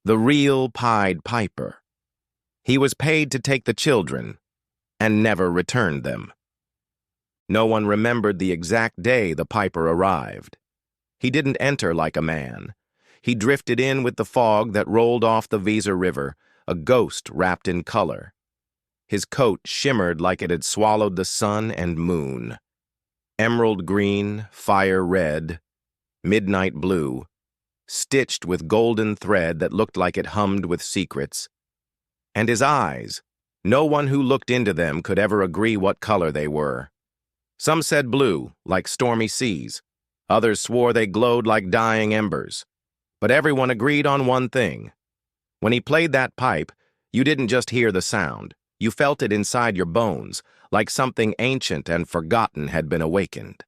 The real Pied Piper. He was paid to take the children and never returned them. No one remembered the exact day the piper arrived. He didn't enter like a man. He drifted in with the fog that rolled off the Weser River, a ghost wrapped in color. His coat shimmered like it had swallowed the sun and moon. Emerald green, fire red, midnight blue, stitched with golden thread that looked like it hummed with secrets. And his eyes, no one who looked into them could ever agree what color they were. Some said blue, like stormy seas. Others swore they glowed like dying embers. But everyone agreed on one thing. When he played that pipe, you didn't just hear the sound. You felt it inside your bones, like something ancient and forgotten had been awakened.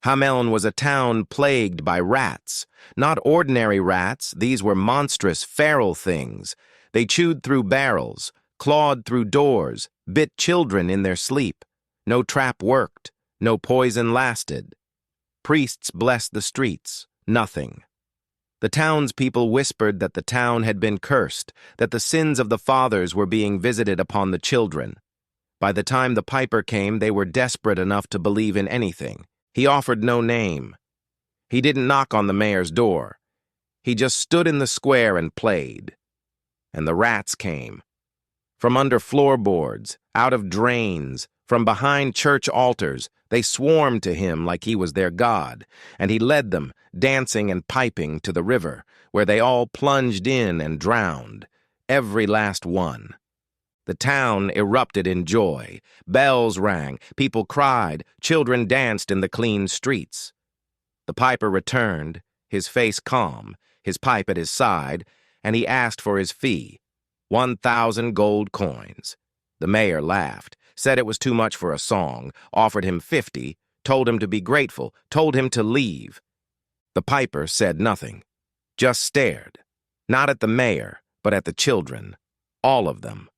Hameln was a town plagued by rats. Not ordinary rats, these were monstrous, feral things. They chewed through barrels, clawed through doors, bit children in their sleep. No trap worked, no poison lasted. Priests blessed the streets, nothing. The townspeople whispered that the town had been cursed, that the sins of the fathers were being visited upon the children. By the time the piper came, they were desperate enough to believe in anything. He offered no name. He didn't knock on the mayor's door. He just stood in the square and played. And the rats came. From under floorboards, out of drains, from behind church altars, they swarmed to him like he was their god, and he led them, dancing and piping, to the river, where they all plunged in and drowned, every last one. The town erupted in joy. Bells rang, people cried, children danced in the clean streets. The piper returned, his face calm, his pipe at his side, and he asked for his fee, 1,000 gold coins. The mayor laughed, said it was too much for a song, offered him 50, told him to be grateful, told him to leave. The piper said nothing, just stared, not at the mayor, but at the children, all of them,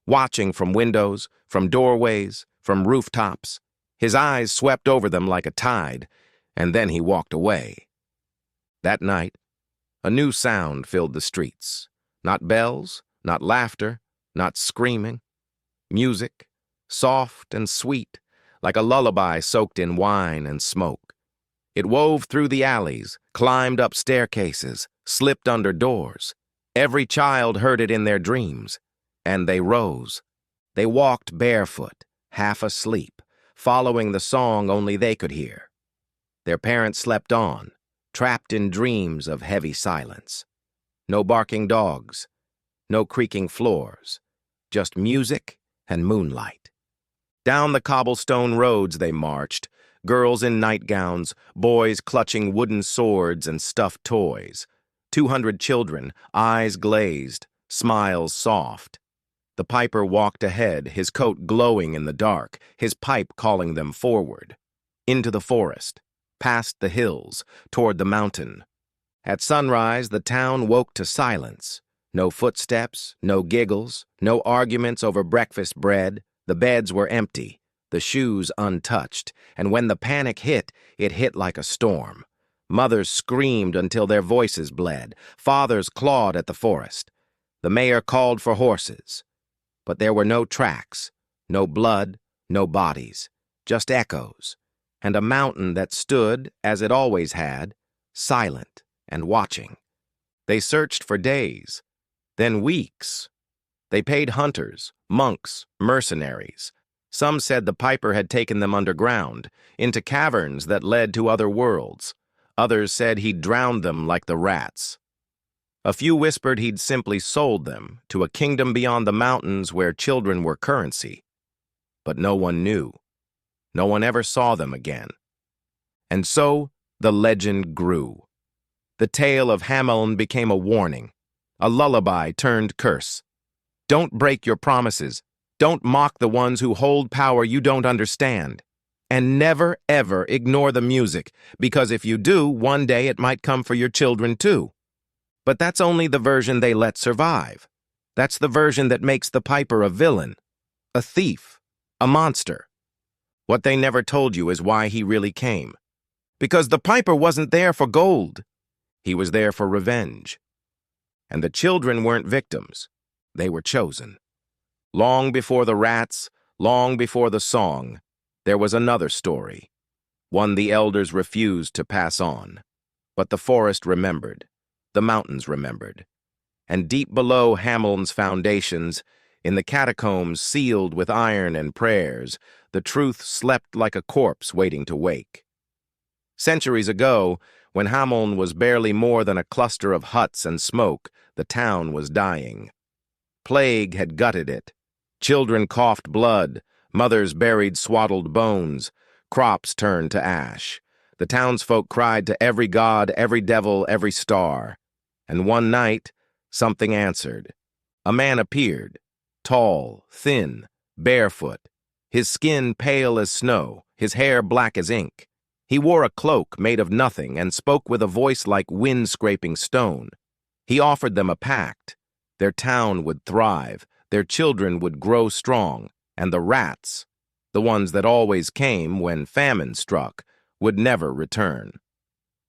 watching from windows, from doorways, from rooftops. His eyes swept over them like a tide, and then he walked away. That night, a new sound filled the streets. Not bells, not laughter, not screaming. Music, soft and sweet, like a lullaby soaked in wine and smoke. It wove through the alleys, climbed up staircases, slipped under doors. Every child heard it in their dreams, and they rose. They walked barefoot, half asleep, following the song only they could hear. Their parents slept on, trapped in dreams of heavy silence. No barking dogs, no creaking floors, just music and moonlight. Down the cobblestone roads they marched, girls in nightgowns, boys clutching wooden swords and stuffed toys. 200 children, eyes glazed, smiles soft. The piper walked ahead, his coat glowing in the dark, his pipe calling them forward. Into the forest, past the hills, toward the mountain. At sunrise, the town woke to silence. No footsteps, no giggles, no arguments over breakfast bread. The beds were empty, the shoes untouched, and when the panic hit, it hit like a storm. Mothers screamed until their voices bled. Fathers clawed at the forest. The mayor called for horses. But there were no tracks, no blood, no bodies, just echoes, and a mountain that stood, as it always had, silent and watching. They searched for days, then weeks. They paid hunters, monks, mercenaries. Some said the piper had taken them underground, into caverns that led to other worlds. Others said he'd drowned them like the rats. A few whispered he'd simply sold them to a kingdom beyond the mountains where children were currency. But no one knew. No one ever saw them again. And so the legend grew. The tale of Hameln became a warning, a lullaby turned curse. Don't break your promises. Don't mock the ones who hold power you don't understand. And never, ever ignore the music, because if you do, one day it might come for your children too. But that's only the version they let survive. That's the version that makes the piper a villain, a thief, a monster. What they never told you is why he really came. Because the piper wasn't there for gold. He was there for revenge. And the children weren't victims. They were chosen. Long before the rats, long before the song, there was another story, one the elders refused to pass on. But the forest remembered, the mountains remembered, and deep below Hameln's foundations, in the catacombs sealed with iron and prayers, the truth slept like a corpse waiting to wake. Centuries ago, when Hameln was barely more than a cluster of huts and smoke, the town was dying. Plague had gutted it. Children coughed blood, mothers buried swaddled bones, crops turned to ash. The townsfolk cried to every god, every devil, every star. And one night, something answered. A man appeared, tall, thin, barefoot, his skin pale as snow, his hair black as ink. He wore a cloak made of nothing and spoke with a voice like wind-scraping stone. He offered them a pact. Their town would thrive, their children would grow strong, and the rats, the ones that always came when famine struck, would never return.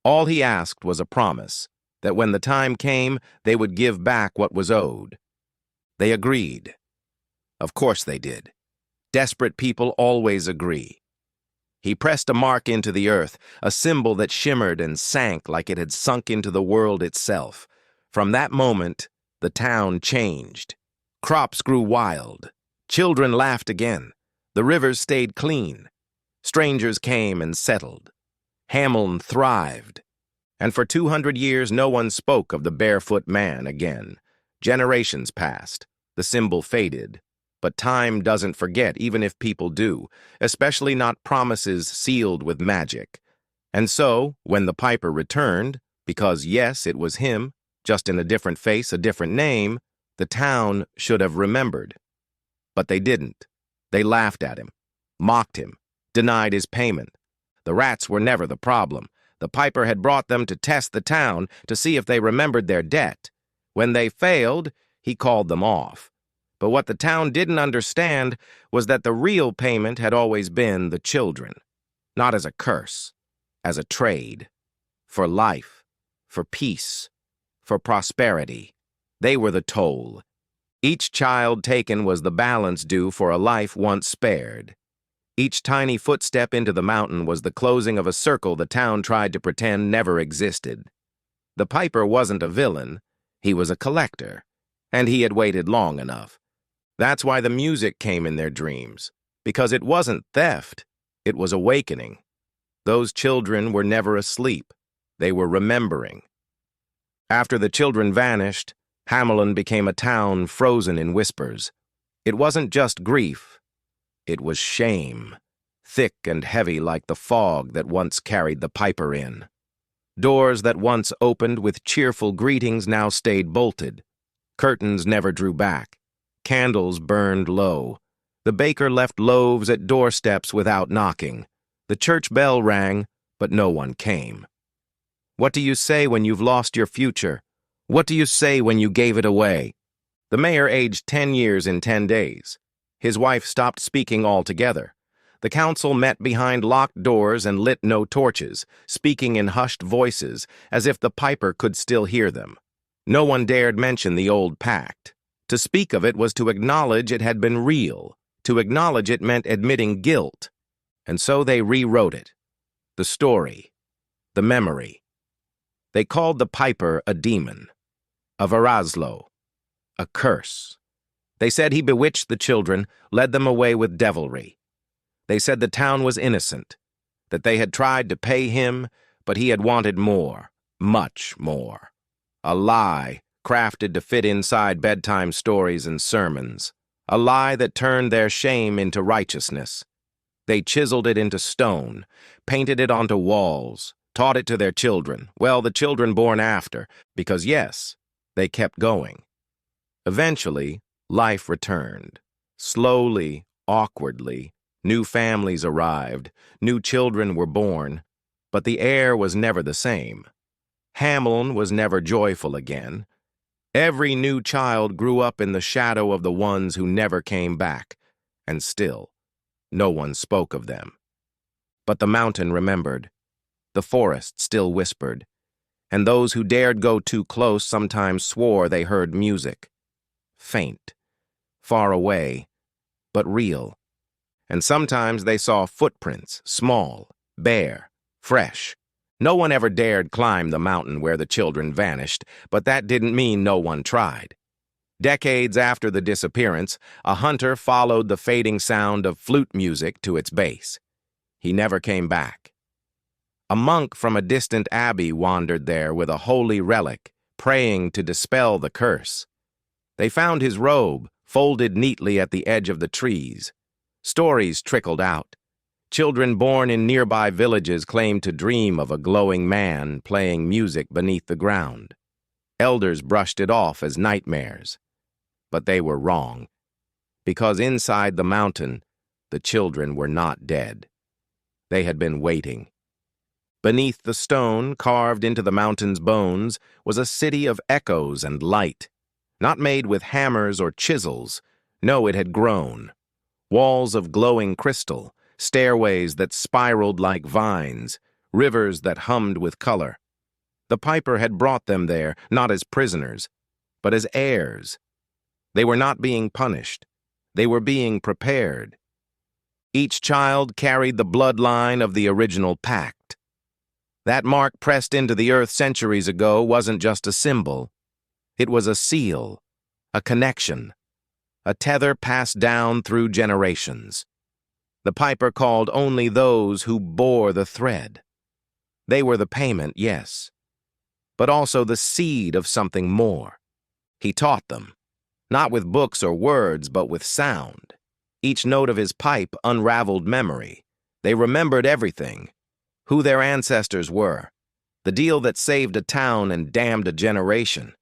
All he asked was a promise, that when the time came, they would give back what was owed. They agreed. Of course they did. Desperate people always agree. He pressed a mark into the earth, a symbol that shimmered and sank like it had sunk into the world itself. From that moment, the town changed. Crops grew wild. Children laughed again. The rivers stayed clean. Strangers came and settled. Hameln thrived. And for 200 years, no one spoke of the barefoot man again. Generations passed. The symbol faded. But time doesn't forget, even if people do, especially not promises sealed with magic. And so, when the piper returned, because yes, it was him, just in a different face, a different name, the town should have remembered. But they didn't. They laughed at him, mocked him, denied his payment. The rats were never the problem. The piper had brought them to test the town to see if they remembered their debt. When they failed, he called them off. But what the town didn't understand was that the real payment had always been the children, not as a curse, as a trade, for life, for peace, for prosperity. They were the toll. Each child taken was the balance due for a life once spared. Each tiny footstep into the mountain was the closing of a circle the town tried to pretend never existed. The piper wasn't a villain, he was a collector, and he had waited long enough. That's why the music came in their dreams, because it wasn't theft, it was awakening. Those children were never asleep, they were remembering. After the children vanished, Hameln became a town frozen in whispers. It wasn't just grief, it was shame, thick and heavy like the fog that once carried the piper in. Doors that once opened with cheerful greetings now stayed bolted. Curtains never drew back. Candles burned low. The baker left loaves at doorsteps without knocking. The church bell rang, but no one came. What do you say when you've lost your future? What do you say when you gave it away? The mayor aged 10 years in 10 days. His wife stopped speaking altogether. The council met behind locked doors and lit no torches, speaking in hushed voices, as if the piper could still hear them. No one dared mention the old pact. To speak of it was to acknowledge it had been real. To acknowledge it meant admitting guilt. And so they rewrote it. The story. The memory. They called the piper a demon. A Veraslo. A curse. They said he bewitched the children, led them away with devilry. They said the town was innocent, that they had tried to pay him, but he had wanted more, much more. A lie crafted to fit inside bedtime stories and sermons. A lie that turned their shame into righteousness. They chiseled it into stone, painted it onto walls, taught it to their children, well, the children born after, because yes, they kept going. Eventually, life returned. Slowly, awkwardly, new families arrived, new children were born, but the air was never the same. Hameln was never joyful again. Every new child grew up in the shadow of the ones who never came back, and still, no one spoke of them. But the mountain remembered. The forest still whispered. and those who dared go too close sometimes swore they heard music. Faint, far away, but real. And sometimes they saw footprints, small, bare, fresh. No one ever dared climb the mountain where the children vanished, but that didn't mean no one tried. Decades after the disappearance, a hunter followed the fading sound of flute music to its base. He never came back. A monk from a distant abbey wandered there with a holy relic, praying to dispel the curse. They found his robe, folded neatly at the edge of the trees. Stories trickled out. Children born in nearby villages claimed to dream of a glowing man playing music beneath the ground. Elders brushed it off as nightmares. But they were wrong, because inside the mountain, the children were not dead. They had been waiting. Beneath the stone, carved into the mountain's bones, was a city of echoes and light. Not made with hammers or chisels. No, it had grown. Walls of glowing crystal, stairways that spiraled like vines, rivers that hummed with color. The piper had brought them there, not as prisoners, but as heirs. They were not being punished. They were being prepared. Each child carried the bloodline of the original pact. That mark pressed into the earth centuries ago wasn't just a symbol. It was a seal, a connection, a tether passed down through generations. The piper called only those who bore the thread. They were the payment, yes, but also the seed of something more. He taught them. Not with books or words, but with sound. Each note of his pipe unraveled memory. They remembered everything. Who their ancestors were. The deal that saved a town and damned a generation.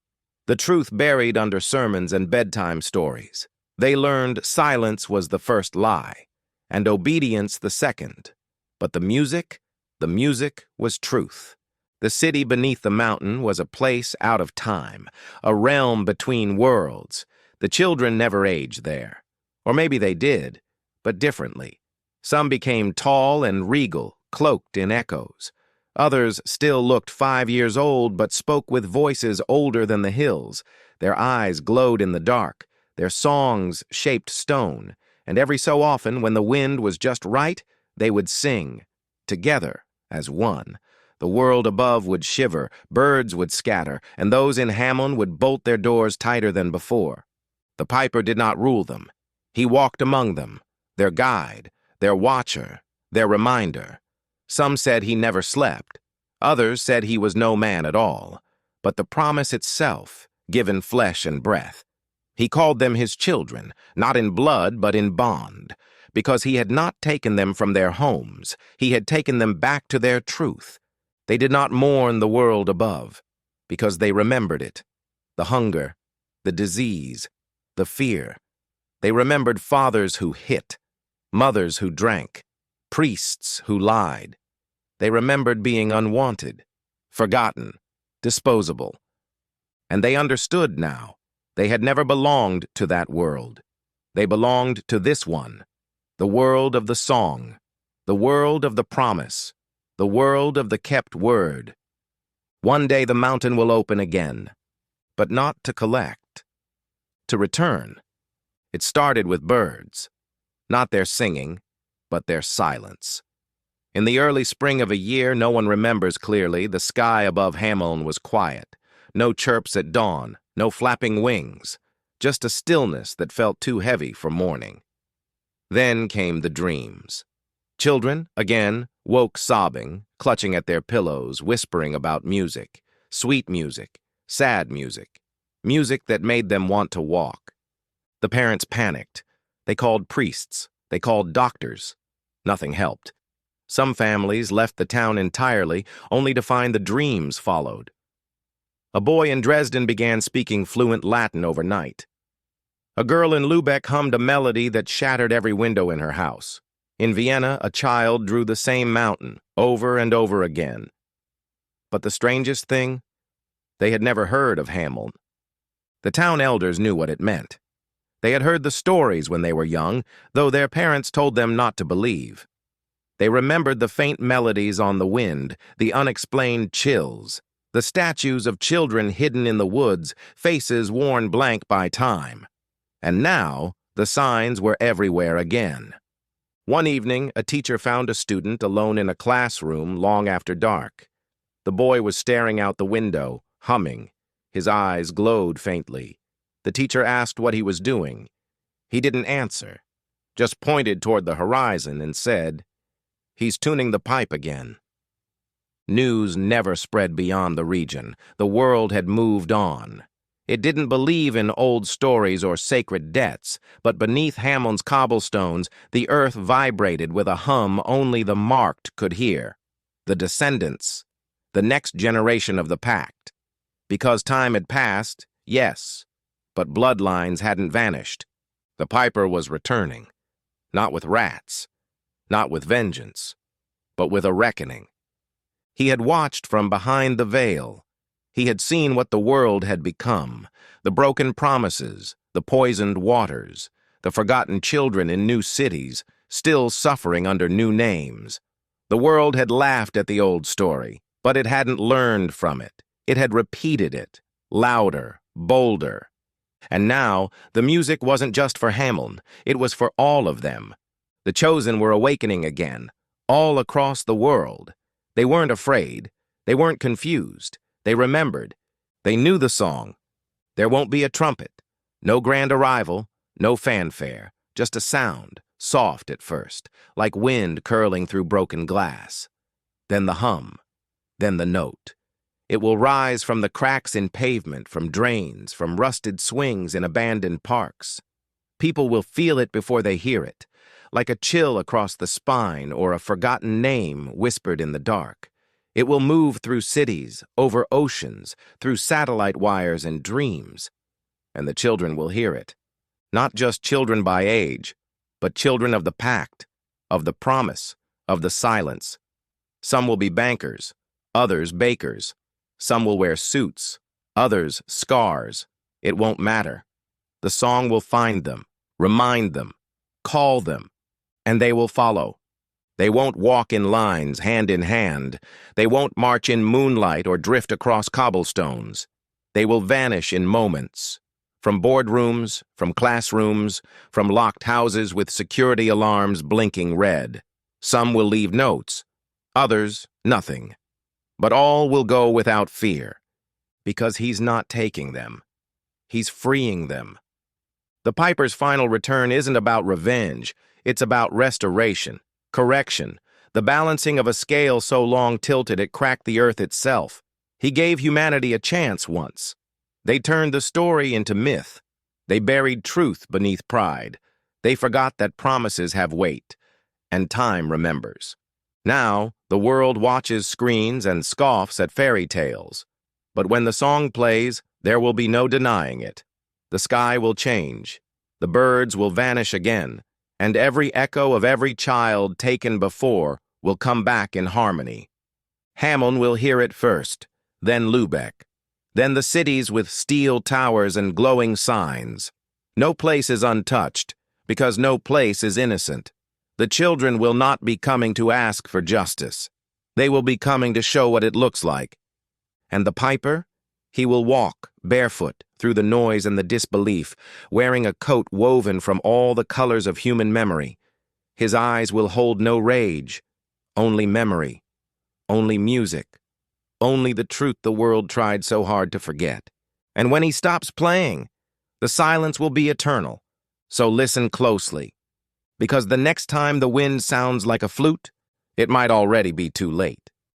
The truth buried under sermons and bedtime stories. They learned silence was the first lie, and obedience the second. But the music was truth. The city beneath the mountain was a place out of time, a realm between worlds. The children never aged there. Or maybe they did, but differently. Some became tall and regal, cloaked in echoes. Others still looked 5 years old, but spoke with voices older than the hills. Their eyes glowed in the dark. Their songs shaped stone. And every so often, when the wind was just right, they would sing, together, as one. The world above would shiver, birds would scatter, and those in Hammon would bolt their doors tighter than before. The piper did not rule them. He walked among them, their guide, their watcher, their reminder. Some said he never slept. Others said he was no man at all. But the promise itself, given flesh and breath. He called them his children, not in blood but in bond, because he had not taken them from their homes. He had taken them back to their truth. They did not mourn the world above, because they remembered it. The hunger, the disease, the fear. They remembered fathers who hit, mothers who drank, priests who lied. They remembered being unwanted, forgotten, disposable. And they understood now. They had never belonged to that world. They belonged to this one, the world of the song, the world of the promise, the world of the kept word. One day the mountain will open again, but not to collect, to return. It started with birds, not their singing, but their silence. In the early spring of a year no one remembers clearly, the sky above Hammon was quiet. No chirps at dawn, no flapping wings, just a stillness that felt too heavy for morning. Then came the dreams. Children, again, woke sobbing, clutching at their pillows, whispering about music, sweet music, sad music, music that made them want to walk. The parents panicked. They called priests. They called doctors. Nothing helped. Some families left the town entirely, only to find the dreams followed. A boy in Dresden began speaking fluent Latin overnight. A girl in Lübeck hummed a melody that shattered every window in her house. In Vienna, a child drew the same mountain, over and over again. But the strangest thing? They had never heard of Hammon. The town elders knew what it meant. They had heard the stories when they were young, though their parents told them not to believe. They remembered the faint melodies on the wind, the unexplained chills. The statues of children hidden in the woods, faces worn blank by time. And now, the signs were everywhere again. One evening, a teacher found a student alone in a classroom long after dark. The boy was staring out the window, humming. His eyes glowed faintly. The teacher asked what he was doing. He didn't answer, just pointed toward the horizon and said, "He's tuning the pipe again." News never spread beyond the region. The world had moved on. It didn't believe in old stories or sacred debts, but beneath Hameln's cobblestones, the earth vibrated with a hum only the marked could hear. The descendants, the next generation of the pact. Because time had passed, yes, but bloodlines hadn't vanished. The piper was returning, not with rats, not with vengeance, but with a reckoning. He had watched from behind the veil. He had seen what the world had become, the broken promises, the poisoned waters, the forgotten children in new cities, still suffering under new names. The world had laughed at the old story, but it hadn't learned from it. It had repeated it, louder, bolder. And now, the music wasn't just for Hameln, it was for all of them. The chosen were awakening again, all across the world. They weren't afraid, they weren't confused. They remembered. They knew the song. There won't be a trumpet, no grand arrival, no fanfare, just a sound, soft at first, like wind curling through broken glass. Then the hum, then the note. It will rise from the cracks in pavement, from drains, from rusted swings in abandoned parks. People will feel it before they hear it, like a chill across the spine or a forgotten name whispered in the dark. It will move through cities, over oceans, through satellite wires and dreams. And the children will hear it. Not just children by age, but children of the pact, of the promise, of the silence. Some will be bankers, others bakers. Some will wear suits, others scars. It won't matter. The song will find them, remind them, call them, and they will follow. They won't walk in lines, hand in hand. They won't march in moonlight or drift across cobblestones. They will vanish in moments. From boardrooms, from classrooms, from locked houses with security alarms blinking red. Some will leave notes, others nothing. But all will go without fear, because he's not taking them. He's freeing them. The piper's final return isn't about revenge, it's about restoration. Correction, the balancing of a scale so long tilted it cracked the earth itself. He gave humanity a chance once. They turned the story into myth. They buried truth beneath pride. They forgot that promises have weight, and time remembers. Now, the world watches screens and scoffs at fairy tales. But when the song plays, there will be no denying it. The sky will change. The birds will vanish again. And every echo of every child taken before will come back in harmony. Hameln will hear it first, then Lübeck, then the cities with steel towers and glowing signs. No place is untouched, because no place is innocent. The children will not be coming to ask for justice. They will be coming to show what it looks like. And the piper? He will walk, barefoot, through the noise and the disbelief, wearing a coat woven from all the colors of human memory. His eyes will hold no rage, only memory, only music, only the truth the world tried so hard to forget. And when he stops playing, the silence will be eternal. So listen closely, because the next time the wind sounds like a flute, it might already be too late.